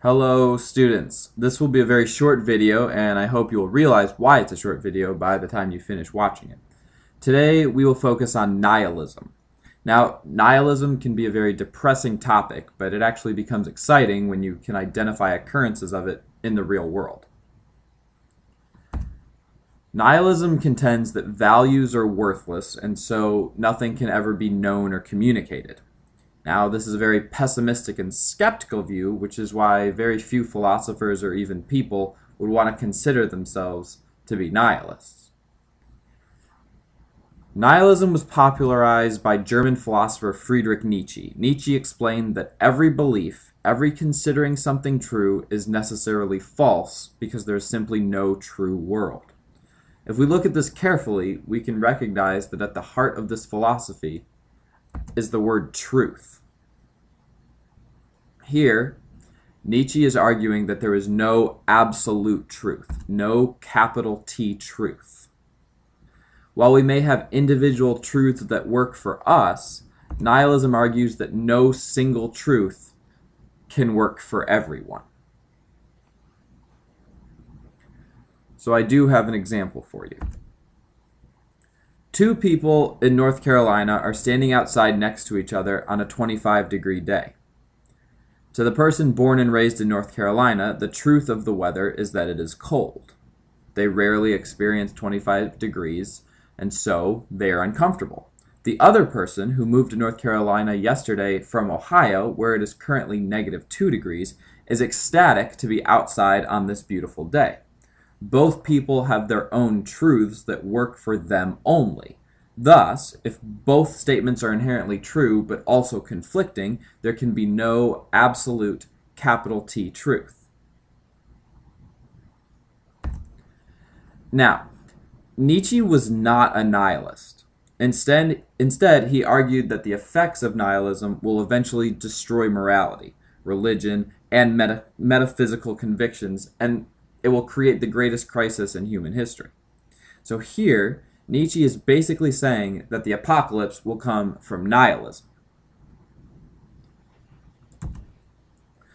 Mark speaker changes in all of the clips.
Speaker 1: Hello students, this will be a very short video and I hope you'll realize why it's a short video by the time you finish watching it. Today we will focus on nihilism. Now, nihilism can be a very depressing topic, but it actually becomes exciting when you can identify occurrences of it in the real world. Nihilism contends that values are worthless and so nothing can ever be known or communicated. Now, this is a very pessimistic and skeptical view, which is why very few philosophers or even people would want to consider themselves to be nihilists. Nihilism was popularized by German philosopher Friedrich Nietzsche. Nietzsche explained that every belief, every considering something true, is necessarily false because there is simply no true world. If we look at this carefully, we can recognize that at the heart of this philosophy is the word truth. Here, Nietzsche is arguing that there is no absolute truth, no capital T truth. While we may have individual truths that work for us, nihilism argues that no single truth can work for everyone. So I do have an example for you. Two people in North Carolina are standing outside next to each other on a 25-degree day. To the person born and raised in North Carolina, the truth of the weather is that it is cold. They rarely experience 25 degrees, and so they are uncomfortable. The other person who moved to North Carolina yesterday from Ohio, where it is currently -2 degrees, is ecstatic to be outside on this beautiful day. Both people have their own truths that work for them only. Thus, if both statements are inherently true but also conflicting, there can be no absolute capital T truth. Now, Nietzsche was not a nihilist. Instead, he argued that the effects of nihilism will eventually destroy morality, religion, and metaphysical convictions, and it will create the greatest crisis in human history. So here, Nietzsche is basically saying that the apocalypse will come from nihilism.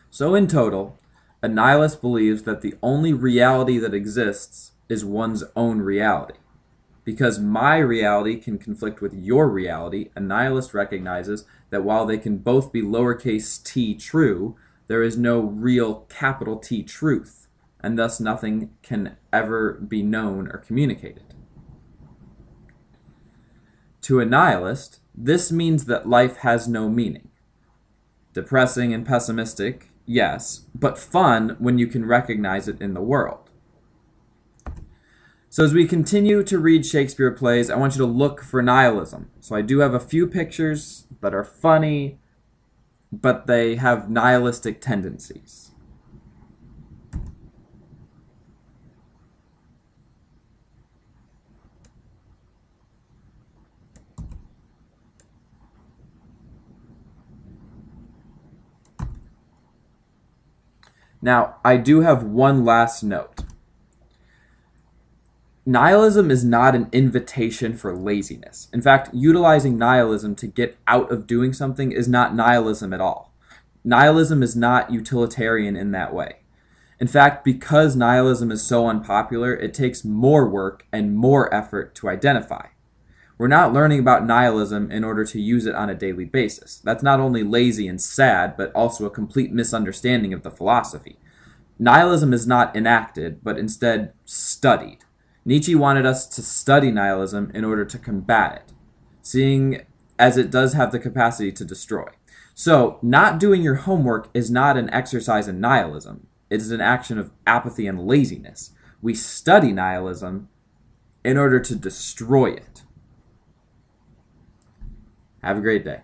Speaker 1: So in total, a nihilist believes that the only reality that exists is one's own reality. Because my reality can conflict with your reality, a nihilist recognizes that while they can both be lowercase t true, there is no real capital T truth, and thus nothing can ever be known or communicated. To a nihilist, this means that life has no meaning. Depressing and pessimistic, yes, but fun when you can recognize it in the world. So as we continue to read Shakespeare plays, I want you to look for nihilism. So I do have a few pictures that are funny, but they have nihilistic tendencies. Now, I do have one last note. Nihilism is not an invitation for laziness. In fact, utilizing nihilism to get out of doing something is not nihilism at all. Nihilism is not utilitarian in that way. In fact, because nihilism is so unpopular, it takes more work and more effort to identify. We're not learning about nihilism in order to use it on a daily basis. That's not only lazy and sad, but also a complete misunderstanding of the philosophy. Nihilism is not enacted, but instead studied. Nietzsche wanted us to study nihilism in order to combat it, seeing as it does have the capacity to destroy. So, not doing your homework is not an exercise in nihilism. It is an action of apathy and laziness. We study nihilism in order to destroy it. Have a great day.